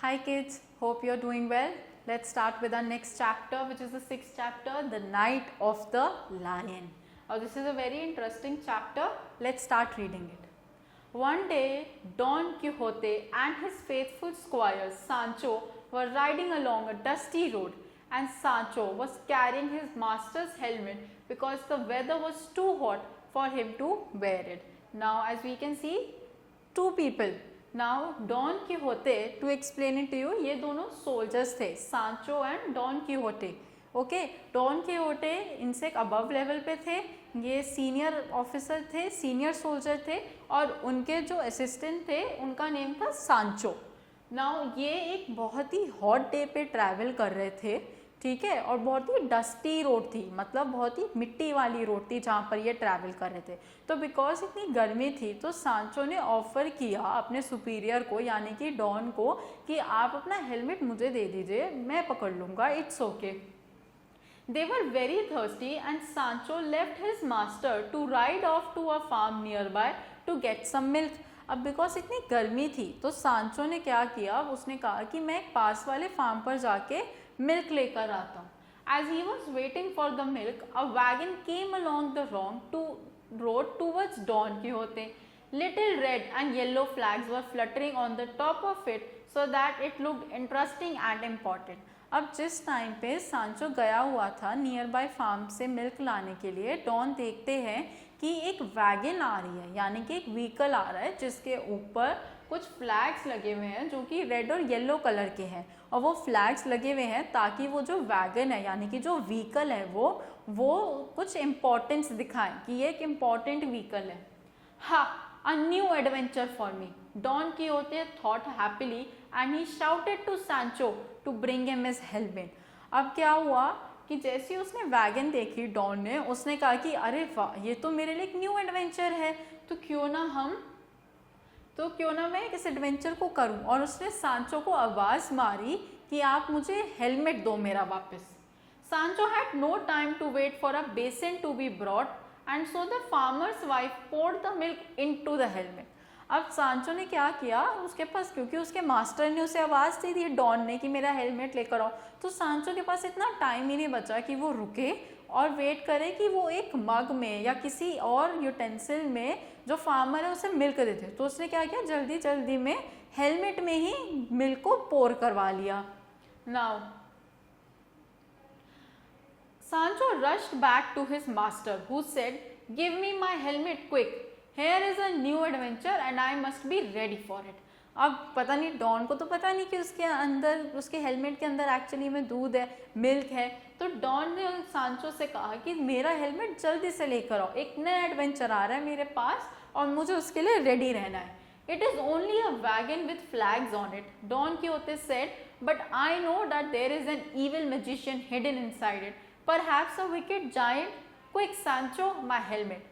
Hi kids, hope you're doing well. Let's start with our next chapter, which is the 6th chapter, The Night of the Lion. Now this is a very interesting chapter. Let's start reading it. One day, Don Quixote and his faithful squire Sancho were riding along a dusty road, and Sancho was carrying his master's helmet because the weather was too hot for him to wear it. Now as we can see, two people. Now Don Quixote, to explain it to you, ये दोनों soldiers थे, Sancho and Don Quixote. Okay, Don Quixote इनसे एक above level पे थे, ये senior officer थे, senior soldier थे, और उनके जो असिस्टेंट थे उनका नेम था सांचो. नाउ ये एक बहुत ही हॉट डे पे ट्रैवल कर रहे थे, ठीक है, और बहुत ही डस्टी रोड थी, मतलब बहुत ही मिट्टी वाली रोड थी जहाँ पर ये ट्रैवल कर रहे थे. तो बिकॉज इतनी गर्मी थी तो सांचो ने ऑफर किया अपने सुपीरियर को, यानी कि डॉन को, कि आप अपना हेलमेट मुझे दे दीजिए, मैं पकड़ लूँगा, it's okay. They were very thirsty and Sancho left his master to ride off to a farm nearby to get some milk. अब बिकॉज इतनी गर्मी थी तो सांचो ने क्या किया, उसने कहा कि मैं एक पास वाले फार्म पर जाके मिल्क लेकर आता हूँ. As he was waiting for the milk, a wagon came along the road towards Don Quixote. Little red and yellow flags were fluttering on the top of it so that it looked interesting and important. अब जिस time पे सांचो गया हुआ था near by farm से milk लाने के लिए, डॉन देखते हैं कि एक वैगन आ रही है, यानी कि एक व्हीकल आ रहा है जिसके ऊपर कुछ फ्लैग्स लगे हुए हैं जो कि रेड और येलो कलर के हैं, और वो फ्लैग्स लगे हुए हैं ताकि वो जो वैगन है, यानी कि जो व्हीकल है, वो कुछ इम्पोर्टेंस दिखाएं कि ये एक इम्पॉर्टेंट व्हीकल है. हा, a new adventure for me, Don Quixote thought happily and he shouted to Sancho to bring him his helmet. अब क्या हुआ कि जैसे ही उसने वैगन देखी डॉन ने, उसने कहा कि अरे वाह, ये तो मेरे लिए एक न्यू एडवेंचर है, तो क्यों ना मैं इस एडवेंचर को करूं. और उसने सांचो को आवाज़ मारी कि आप मुझे हेलमेट दो मेरा वापस. Sancho had no time to wait for a basin to be brought and so the farmer's wife poured the milk into the helmet. अब सांचो ने क्या किया, उसके पास, क्योंकि उसके मास्टर ने उसे आवाज़ दी थी डॉन ने कि मेरा हेलमेट लेकर आओ, तो सांचो के पास इतना टाइम ही नहीं बचा कि वो रुके और वेट करे कि वो एक मग में या किसी और यूटेंसिल में जो फार्मर है उसे मिल्क देते. तो उसने क्या किया, जल्दी जल्दी में हेलमेट में ही मिल्क को पोर करवा लिया. Now Sancho rushed back to his master, who said, "Give me my helmet quick. Here is a new adventure and I must be ready for it." अब पता नहीं, डॉन को तो पता नहीं कि उसके अंदर, उसके हेलमेट के अंदर एक्चुअली में दूध है, मिल्क है. तो डॉन ने सांचो से कहा कि मेरा हेलमेट जल्दी से लेकर आओ, एक नया एडवेंचर आ रहा है मेरे पास और मुझे उसके लिए रेडी रहना है. It is only a wagon with flags on it, Don Quixote said, but I know that there is an evil magician hidden inside it. Perhaps a wicked giant. Quick Sancho, my helmet.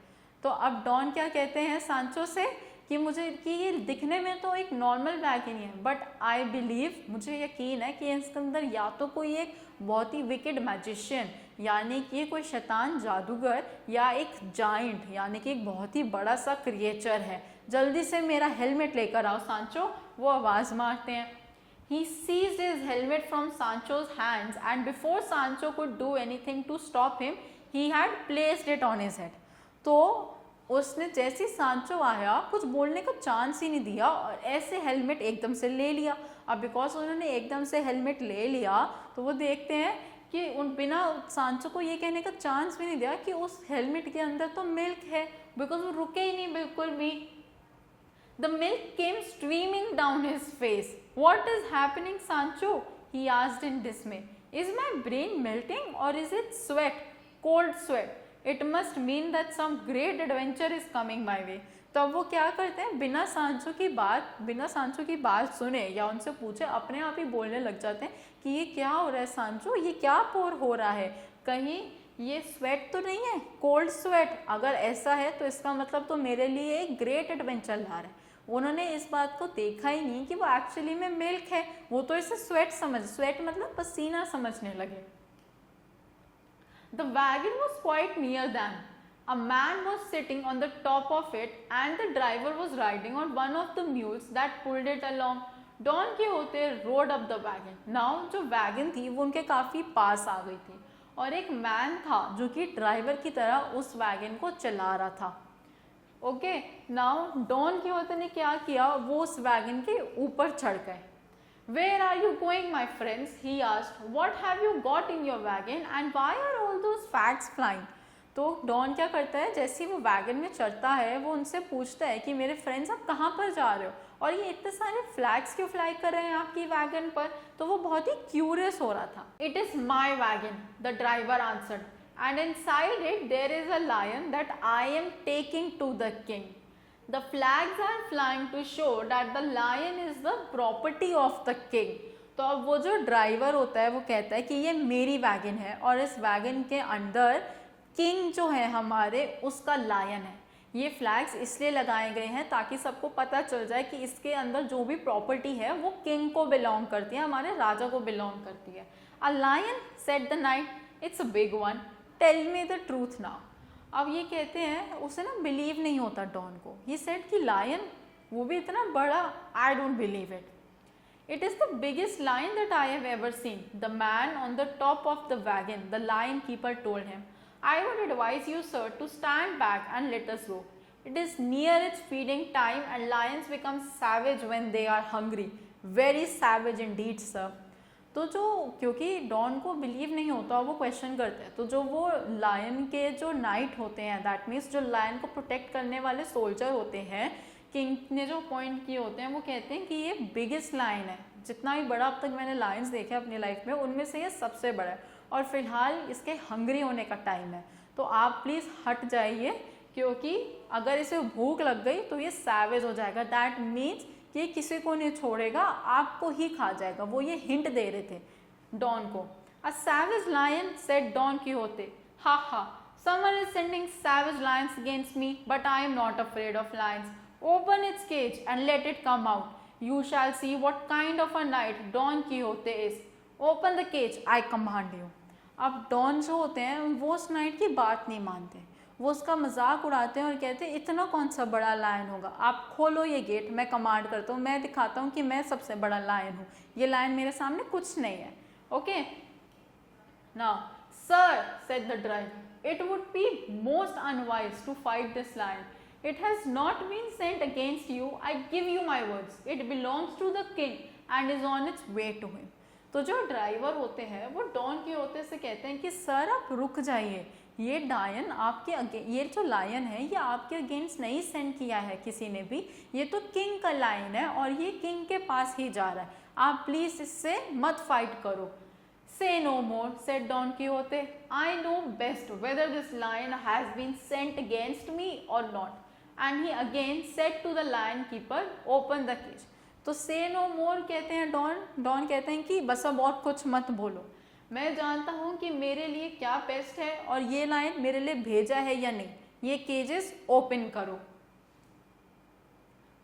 तो अब don क्या कहते हैं सांचो से कि ये दिखने में तो एक नॉर्मल वैगन ही है, बट आई बिलीव, मुझे यकीन है कि इसके अंदर या तो कोई एक बहुत ही विकेड मैजिशियन, यानी कि कोई शैतान जादूगर, या एक जाइंट, यानी कि एक बहुत ही बड़ा सा क्रिएचर है. जल्दी से मेरा हेलमेट लेकर आओ सांचो. वो आवाज़ मारते हैं. He seized his helmet from Sancho's hands and before Sancho could do anything to stop him, he had placed it on his head. तो उसने जैसे ही सांचो आया, कुछ बोलने का चांस ही नहीं दिया और ऐसे हेलमेट एकदम से ले लिया. अब बिकॉज उन्होंने एकदम से हेलमेट ले लिया तो वो देखते हैं कि उन बिना सांचो को ये कहने का चांस भी नहीं दिया कि उस हेलमेट के अंदर तो मिल्क है, बिकॉज वो रुके ही नहीं बिल्कुल भी. The milk came streaming down his face. What is happening, Sancho? He asked in dismay. Is my brain melting or is it sweat? Cold sweat. It must mean that some great adventure is coming my way. तो अब वो क्या करते हैं, बिना सांचो की बात सुने या उनसे पूछे अपने आप ही बोलने लग जाते हैं कि ये क्या हो रहा है सांचो, ये क्या पोर हो रहा है, कहीं ये स्वेट तो नहीं है, कोल्ड स्वेट. अगर ऐसा है तो इसका मतलब तो मेरे लिए एक ग्रेट एडवेंचर ला रहा है. उन्होंने इस बात को देखा ही नहीं कि वो एक्चुअली में मिल्क है, वो तो इसे स्वेट मतलब पसीना समझने लगे. The wagon was quite near them. A man was sitting on the top of it and the driver was riding on one of the mules that pulled it along. Don Quixote rode up the wagon. Now जो wagon थी वो उनके काफ़ी पास आ गई थी और एक man था जो कि ड्राइवर की तरह उस वैगन को चला रहा था। ओके, नाउ डॉन कीहोते ने क्या किया, वो उस वैगन के ऊपर चढ़ गए। Where are you going, my friends? He asked. What have you got in your wagon and why are all those flags flying? तो डॉन क्या करता है, जैसे ही वो वैगन में चढ़ता है वो उनसे पूछता है कि मेरे फ्रेंड्स आप कहाँ पर जा रहे हो और ये इतने सारे फ्लैग्स क्यों फ्लाई कर रहे हैं आपकी वैगन पर। तो वो बहुत ही क्यूरियस हो रहा था। It is my wagon, the driver answered, and inside it there is a lion that I am taking to the king. The flags are flying to show that the lion is the property of the king. तो अब वो जो driver होता है वो कहता है कि ये मेरी वैगन है और इस वैगन के अंदर किंग जो है हमारे उसका लायन है। ये फ्लैग्स इसलिए लगाए गए हैं ताकि सबको पता चल जाए कि इसके अंदर जो भी प्रॉपर्टी है वो किंग को बिलोंग करती है, हमारे राजा को बिलोंग करती है। A lion said the knight, it's a big one, tell me the truth now. अब ये कहते हैं, उसे ना बिलीव नहीं होता डॉन को। ही सेड कि लायन, वो भी इतना बड़ा, I don't believe it. It is the biggest lion that I have ever seen, the man on the top of the wagon, the lion keeper told him. I would advise you sir to stand back and let us go. It is near its feeding time and lions become savage when they are hungry, very savage indeed sir. तो जो, क्योंकि don को believe नहीं होता वो question करते हैं, तो जो वो लायन के जो नाइट होते हैं, दैट मीन्स जो लायन को प्रोटेक्ट करने वाले सोल्जर होते हैं, किंग ने जो पॉइंट किए होते हैं, वो कहते हैं कि ये बिगेस्ट लायन है, जितना भी बड़ा अब तक मैंने लायंस देखे अपनी लाइफ में उनमें से ये सबसे बड़ा है और फिलहाल इसके हंग्री होने का टाइम है, तो आप प्लीज़ हट जाइए, क्योंकि अगर इसे भूख लग गई तो ये सैवेज हो जाएगा। दैट मीन्स ये किसी को नहीं छोड़ेगा, आपको ही खा जाएगा। वो ये हिंट दे रहे थे डॉन को। A savage lion said Don Quixote, ha ha, someone is sending savage lions against me, but I am not afraid of lions. Open its cage and let it come out, you shall see what kind of a knight Don Quixote is. Open the cage, I command you. अब Don जो होते हैं वो उस night की बात नहीं मानते, वो उसका मजाक उड़ाते हैं और कहते हैं इतना कौन सा बड़ा लायन होगा, आप खोलो ये गेट, मैं कमांड करता हूँ, मैं दिखाता हूँ कि मैं सबसे बड़ा लायन हूँ, ये लायन मेरे सामने कुछ नहीं है। Okay, now sir said the driver, it would be most unwise to fight this lion, it has not been sent against you, I give you my words, it belongs to the king and is on its way to him. तो जो driver होते हैं वो don कीहोते से कहते हैं कि sir आप रुक जाइए, ये लायन आपके ये जो लायन है ये आपके अगेंस्ट नहीं सेंड किया है किसी ने भी, ये तो किंग का लायन है और ये किंग के पास ही जा रहा है, आप प्लीज इससे मत फाइट करो। Say no more said Don Quixote, I know best whether this lion has been sent against me और not, and he again said to the lion keeper, open the cage. तो say no मोर कहते हैं don कहते हैं कि बस अब और कुछ मत बोलो, मैं जानता हूँ कि मेरे लिए क्या बेस्ट है और ये लाइन मेरे लिए भेजा है या नहीं, ये केजेस ओपन करो।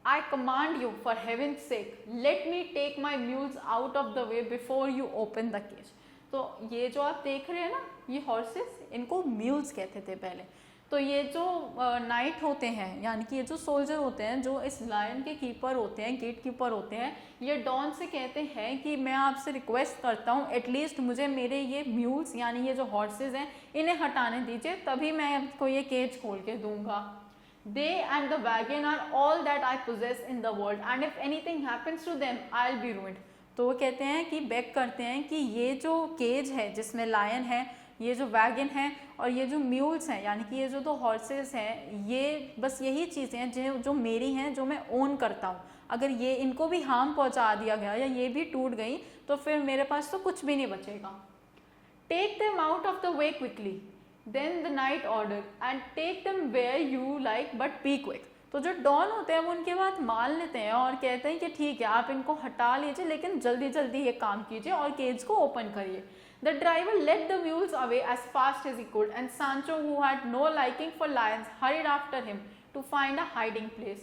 I command you for heaven sake, let me take my mules out of the way before you open the cage. तो ये जो आप देख रहे हैं ना, ये हॉर्सेस, इनको म्यूल्स कहते थे पहले। तो ये जो नाइट होते हैं, यानी कि ये जो सोल्जर होते हैं, जो इस लायन के कीपर होते हैं, गेट कीपर होते हैं, ये डॉन से कहते हैं कि मैं आपसे रिक्वेस्ट करता हूँ एटलीस्ट मुझे मेरे ये म्यूल्स यानी ये जो हॉर्सेस हैं इन्हें हटाने दीजिए, तभी मैं आपको ये केज खोल के दूंगा। They and the wagon are all that I possess in the world and if anything happens to them I will be ruined. तो वो कहते हैं कि बेग करते हैं कि ये जो केज है जिसमें लायन है, ये जो वैगन है और ये जो म्यूल्स हैं यानी कि ये जो दो हॉर्सेस हैं, ये बस यही चीज़ें हैं जो मेरी हैं, जो मैं ओन करता हूँ। अगर ये इनको भी हार्म पहुँचा दिया गया या ये भी टूट गई तो फिर मेरे पास तो कुछ भी नहीं बचेगा। Take them out of the way quickly, then the knight order, and take them where you like but be quick. तो जो डॉन होते हैं वो उनके बात मान लेते हैं और कहते हैं कि ठीक है आप इनको हटा लीजिए, लेकिन जल्दी जल्दी ये काम कीजिए और केज को ओपन करिए। The driver led the mules away as fast as he could, and Sancho, who had no liking for lions, hurried after him to find a hiding place.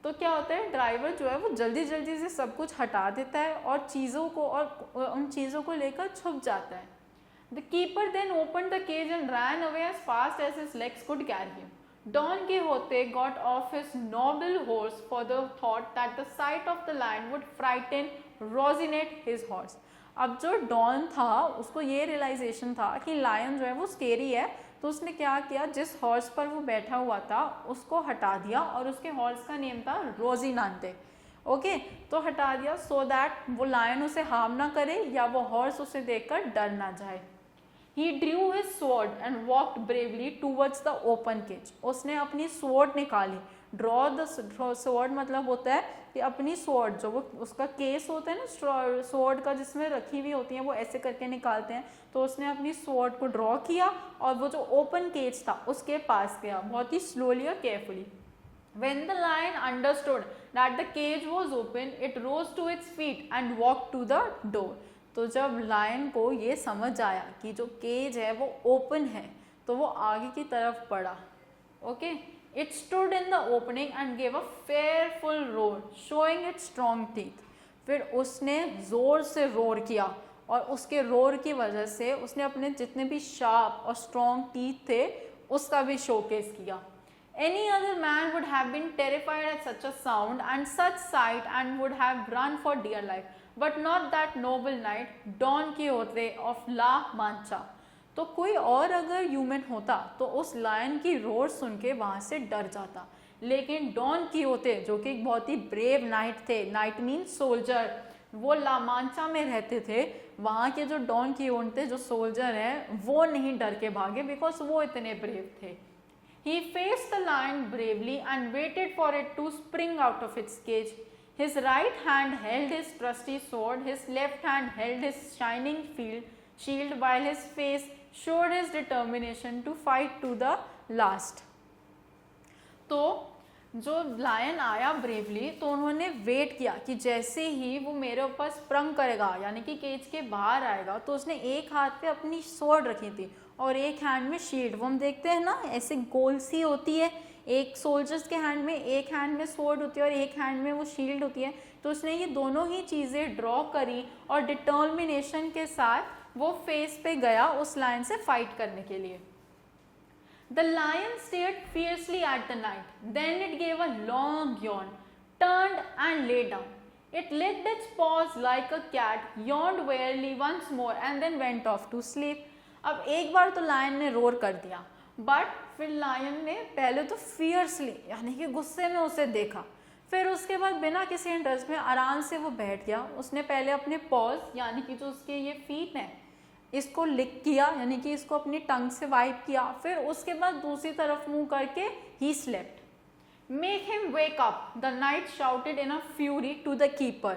तो क्या होता है, ड्राइवर जो है वो जल्दी जल्दी से सब कुछ हटा देता है और चीज़ों को और उन चीज़ों को लेकर छुप जाता है। The keeper then opened the cage and ran away as fast as his legs could carry him. Don Quixote got off his noble horse for the thought that the sight of the lion would frighten Rocinante his horse. अब जो don था उसको ये realisation था कि lion जो है वो स्केरी है, तो उसने क्या किया, जिस हॉर्स पर वो बैठा हुआ था उसको हटा दिया और उसके हॉर्स का नेम था रोजिनांते. ओके, तो हटा दिया सो दैट वो लायन उसे हार्म ना करे या वो हॉर्स उसे देखकर डर ना जाए. He drew his sword and walked bravely towards the open cage. उसने अपनी sword निकाली. Draw the sword मतलब होता है कि अपनी sword जो वो उसका केस होता है ना sword का जिसमें रखी हुई होती है वो ऐसे करके निकालते हैं, तो उसने अपनी sword को draw किया और वो जो open cage था उसके पास गया बहुत ही slowly और carefully. When the lion understood that the cage was open, it rose to its feet and walked to the door. तो जब लायन को ये समझ आया कि जो केज है वो ओपन है तो वो आगे की तरफ बढ़ा. Okay, it stood in the opening and gave a fearful roar showing it's strong teeth. फिर उसने जोर से रोर किया और उसके रोर की वजह से उसने अपने जितने भी शार्प और स्ट्रॉन्ग टीथ थे उसका भी शोकेस किया. Any other man would have been terrified at such a sound and such sight and would have run for dear life. But not that noble knight, Don Quixote of La Mancha. तो कोई और अगर human होता तो उस lion की roar सुन के वहाँ से डर जाता, लेकिन डॉन कीहोते जो कि एक बहुत ही ब्रेव नाइट थे, नाइट मीन सोल्जर, वो ला मांचा में रहते थे. वहाँ के जो डॉन कीहोते जो सोल्जर हैं वो नहीं डर के भागे बिकॉज वो इतने ब्रेव थे. He faced the lion bravely and waited for it to spring out of its cage. His right hand held his trusty sword, his left hand held his shining shield, while his face showed his determination to fight to the last. तो जो lion आया bravely तो उन्होंने wait किया कि जैसे ही वो मेरे ऊपर स्प्रंग करेगा यानी कि केज के बाहर आएगा, तो उसने एक हाथ पे अपनी स्वॉर्ड रखी थी और एक हैंड में शील्ड. वो हम देखते हैं ना ऐसे गोल सी होती है, एक सोल्जर्स के हैंड में एक हैंड में स्वॉर्ड होती है और एक हैंड में वो शील्ड होती है. तो उसने ये दोनों ही चीज़ें ड्रॉ करी और डिटर्मिनेशन के साथ वो फेस पे गया उस लायन से फाइट करने के लिए. The lion stared fiercely at the knight. Then it gave a long yawn, turned and lay down. It licked its paws like a cat, yawned wearily once more and then went off to sleep. अब एक बार तो lion ने roar कर दिया, but फिर lion ने पहले तो फियर्सली यानी कि गुस्से में उसे देखा, फिर उसके बाद बिना किसी इंटरेस्ट में आराम से वो बैठ गया. उसने पहले अपने पॉज यानी कि जो उसके ये फीट हैं इसको लिक किया यानी कि इसको अपनी टंग से वाइप किया, फिर उसके बाद दूसरी तरफ मुंह करके ही slept. Make him wake up, the knight shouted in a fury to the keeper.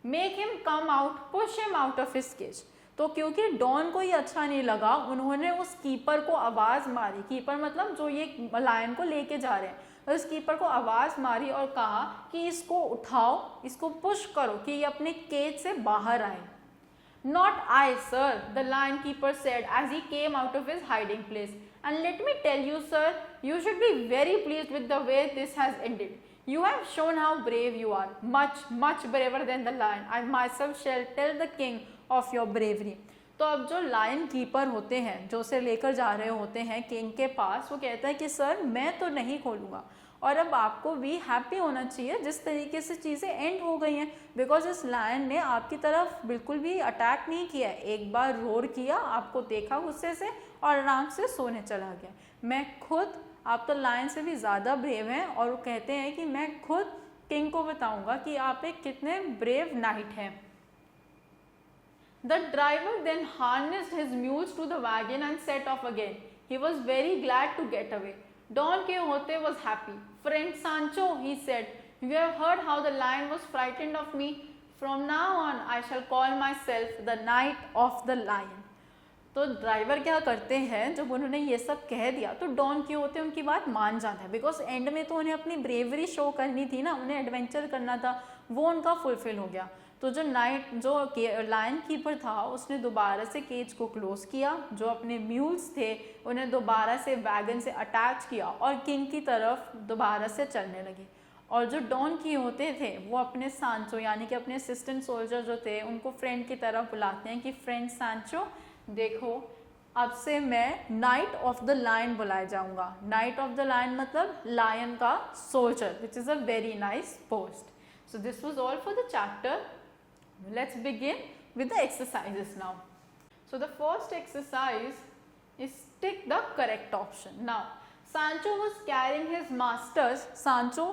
Make him come out, push him out of his cage. तो क्योंकि डॉन को ये अच्छा नहीं लगा, उन्होंने उस कीपर को आवाज़ मारी. कीपर मतलब जो ये लायन को लेके जा रहे हैं, उस कीपर को आवाज़ मारी और कहा कि इसको उठाओ, इसको पुश करो कि ये अपने केज से बाहर आए. Not I, sir, the lion keeper said as he came out of his hiding place. And let me tell you, sir, you should be very pleased with the way this has ended. You have shown how brave you are, much, much braver than the lion. I myself shall tell the king of your bravery. तो अब जो lion keeper होते हैं जो उसे लेकर जा रहे होते हैं किंग के पास, वो कहता है कि सर मैं तो नहीं खोलूँगा और अब आपको भी हैप्पी होना चाहिए जिस तरीके से चीज़ें एंड हो गई हैं, बिकॉज इस लायन ने आपकी तरफ बिल्कुल भी अटैक नहीं किया. एक बार रोर किया, आपको देखा गुस्से से और आराम से सोने चला गया. मैं खुद, आप तो लायन से भी ज़्यादा ब्रेव हैं, और वो कहते हैं कि मैं खुद किंग को बताऊंगा कि आप एक कितने ब्रेव नाइट हैं. The driver then harnessed his mules to the wagon and set off again. He was very glad to get away. Don Quixote was happy. Friend Sancho, he said, you have heard how the lion was frightened of me. From now on, I shall call myself the Knight of the Lion. तो driver क्या करते हैं, जब उन्होंने ये सब कह दिया तो डॉन कीहोते उनकी बात मान जाता है, बिकॉज एंड में तो उन्हें अपनी ब्रेवरी शो करनी थी ना, उन्हें एडवेंचर करना था, वो उनका फुलफिल हो गया. तो जो लायन कीपर था उसने दोबारा से केज को क्लोज किया, जो अपने म्यूल्स थे उन्हें दोबारा से वैगन से अटैच किया और किंग की तरफ दोबारा से चलने लगे. और जो डॉन कीहोते थे वो अपने सांचो यानी कि अपने असिस्टेंट सोल्जर जो थे उनको फ्रेंड की तरफ बुलाते हैं कि फ्रेंड सांचो देखो अब से मैं नाइट ऑफ द लायन बुलाया जाऊंगा। नाइट ऑफ द लायन मतलब लायन का soldier, which is a very nice post. So this was all for the chapter. Let's begin with the exercises now. So the first exercise is tick the correct option. Now Sancho was carrying his master's, Sancho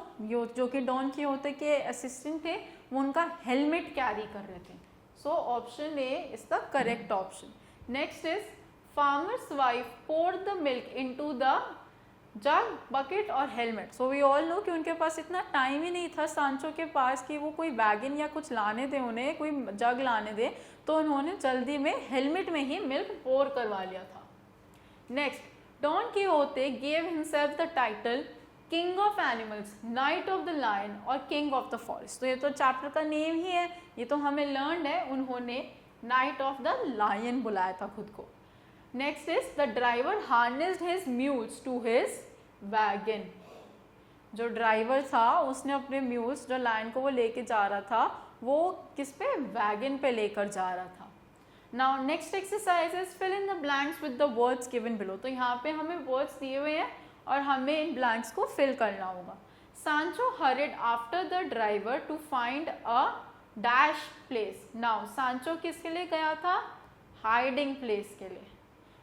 जो कि don किहोते के assistant थे, वो उनका helmet carry कर रहे थे। So option A is the correct option. Next is farmer's wife poured the milk into the jug, bucket और helmet. So we all know कि उनके पास इतना टाइम ही नहीं था सांचो के पास कि वो कोई वैगन या कुछ लाने दे, उन्हें कोई जग लाने दे, तो उन्होंने जल्दी में हेलमेट में ही मिल्क पोर करवा लिया था। Next, Don Quixote gave himself the title king of animals, knight of the lion और किंग ऑफ द फॉरेस्ट। तो ये तो चैप्टर का नेम ही है, ये तो हमें लर्न है। उन्होंने नाइट ऑफ द लायन बुलाया था खुद को। Next is the driver harnessed his mules to his wagon. जो ड्राइवर था उसने अपने म्यूल्स, जो लायन को वो लेके जा रहा था, वो किस पे, वैगन पे लेकर जा रहा था। Now next exercise is fill in the blanks with the words given below. तो यहाँ पे हमें वर्ड्स दिए हुए हैं और हमें इन ब्लैंक्स को फिल करना होगा। Sancho hurried after the driver to find a dash place. Now Sancho किसके लिए गया था, हाइडिंग प्लेस के लिए,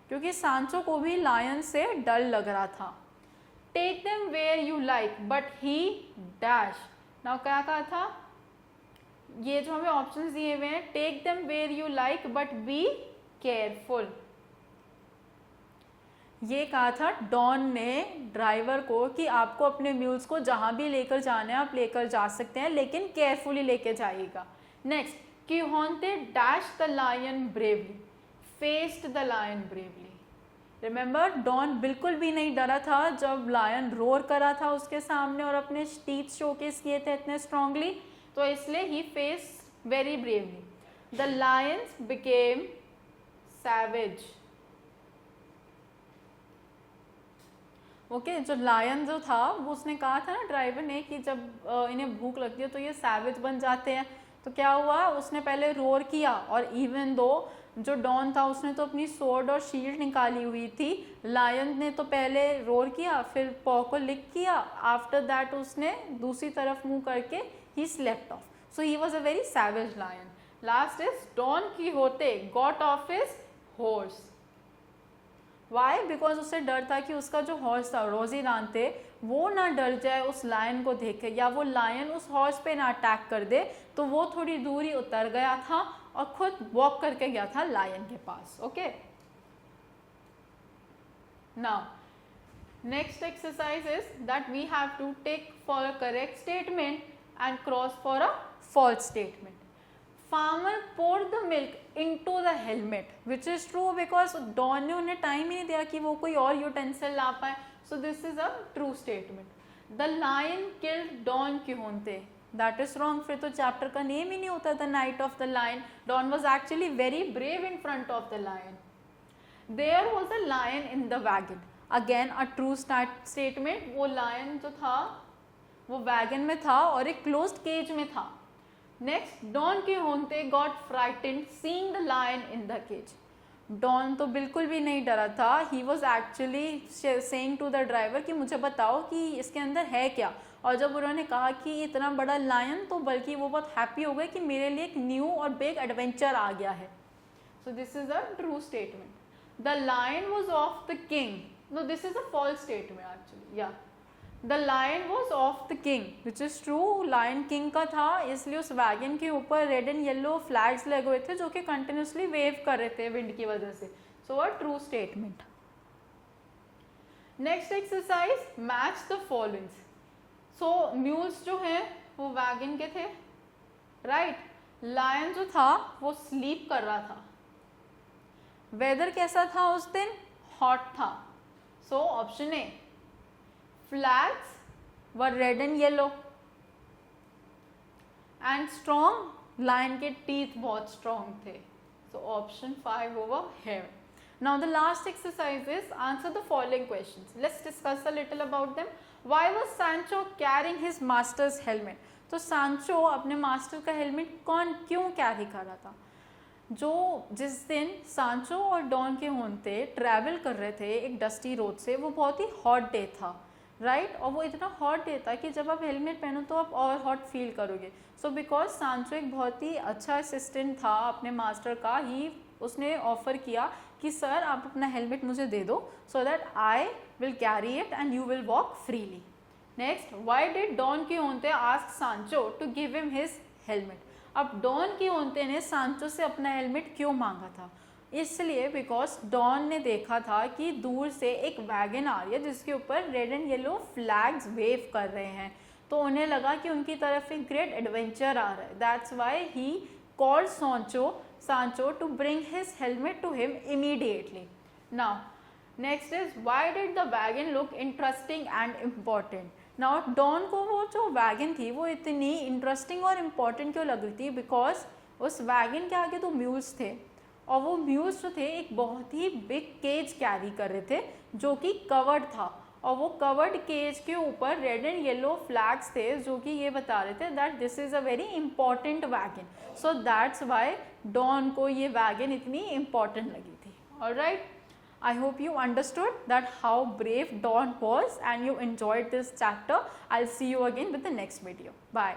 क्योंकि सांचो को भी लायन से डर लग रहा था। Take them where you like but he dash. Now क्या कहा था, ये जो हमें ऑप्शंस दिए हुए हैं, take them where you like but be careful, ये कहा था डॉन ने ड्राइवर को कि आपको अपने म्यूल्स को जहां भी लेकर जाना है आप लेकर जा सकते हैं, लेकिन केयरफुली लेके जाइएगा। Next, Quixote dash the lion bravely, faced the lion bravely. Remember, Don बिल्कुल भी नहीं डरा था जब लायन रोर करा था उसके सामने और अपने टीथ शोकेस किए थे इतने स्ट्रांगली, तो इसलिए ही face very bravely. The lions became savage. Okay, जो लायन जो था वो उसने कहा था ना ड्राइवर ने कि जब इन्हें भूख लगती है तो ये सैवेज बन जाते हैं। तो क्या हुआ, उसने पहले रोर किया और इवन दो जो डॉन था उसने तो अपनी स्वॉर्ड और शील्ड निकाली हुई थी, लायन ने तो पहले रोर किया फिर पॉ को लिक किया, आफ्टर दैट उसने दूसरी तरफ मुंह करके ही slept off. So he was a very savage lion. Last is Don Quixote got off his horse. Why, because उसे डर था कि उसका जो हॉर्स था रोजीरांते, वो ना डर जाए उस लायन को देख के, या वो लायन उस हॉर्स पे ना अटैक कर दे, तो वो थोड़ी दूरी उतर गया था और खुद वॉक करके गया था लायन के पास। Okay, now next exercise is that we have to tick for a correct statement and cross for a false statement. Farmer poured the milk into the helmet, which is true because Don ने उन्हें time ही नहीं दिया कि वो कोई और utensil ला पाए। So this is a true statement. The lion killed Don Quixote. That is wrong. फिर तो चैप्टर का नेम ही नहीं होता The Night of the Lion. Don was actually very brave in front of the lion. There was a lion in the wagon. Again a true statement. वो lion जो था वो wagon में था और एक closed cage में था। Next, Don Quixote got frightened seeing the lion in the cage. Don तो बिल्कुल भी नहीं डरा था। He was actually saying to the driver कि मुझे बताओ कि इसके अंदर है क्या, और जब उन्होंने कहा कि इतना बड़ा लायन, तो बल्कि वो बहुत हैप्पी हो गए कि मेरे लिए एक न्यू और बिग एडवेंचर आ गया है। So this is a true statement. The lion was of the king, no this is a false statement actually. या the lion was of the king, which is true, lion king का था, इसलिए उस wagon के ऊपर red and yellow flags लगे हुए थे जो कि कंटिन्यूसली वेव कर रहे थे विंड की वजह से। So a true statement. Next exercise, match the followings. So mules जो हैं वो वैगन के थे, राइट। लायन जो था वो स्लीप कर रहा था। वेदर कैसा था उस दिन, हॉट था। So option A, flags were red and yellow and strong, lion के teeth बहुत strong थे। So option 5 over here. Now the last exercise is answer the following questions. Let's discuss a little about them. Why was Sancho carrying his master's helmet? तो सांचो अपने master का helmet क्यों carry कर रहा था? जो जिस दिन सांचो और डॉन के होते ट्रैवल कर रहे थे एक डस्टी रोड से, वो बहुत ही हॉट डे था, राइट और वो इतना हॉट डे था कि जब आप हेलमेट पहनो तो आप और हॉट फील करोगे. सो बिकॉज सांचो एक बहुत ही अच्छा असिस्टेंट था अपने मास्टर का, ही उसने ऑफर किया कि सर आप अपना हेलमेट मुझे दे दो so that I will carry it and you will walk freely. Next, why did Don Quixote ask Sancho to give him his helmet. अब डॉन कीहोंते ने सांचो से अपना हेलमेट क्यों मांगा था? इसलिए बिकॉज डॉन ने देखा था कि दूर से एक वैगन आ रही है जिसके ऊपर red and yellow flags wave कर रहे हैं, तो उन्हें लगा कि उनकी तरफ एक ग्रेट एडवेंचर आ रहा है. That's why he called Sancho to bring his helmet to him immediately. Now next is, why did the wagon look interesting and important. Now Don को वो जो वैगन थी वो इतनी इंटरेस्टिंग और इम्पॉर्टेंट क्यों लग रही थी? बिकॉज उस वैगन के आगे तो म्यूल्स थे और वो म्यूल्स जो थे एक बहुत ही बिग केज कैरी कर रहे थे जो कि कवर्ड था, और वो कवर्ड केज के ऊपर रेड एंड येलो फ्लैग्स थे जो कि ये बता रहे थे that this is a very important wagon. So that's why Don को ये वैगन इतनी इंपॉर्टेंट लगी थी. Alright, I hope you understood that how brave Don was and you enjoyed this chapter. I'll see you again with the next video. Bye.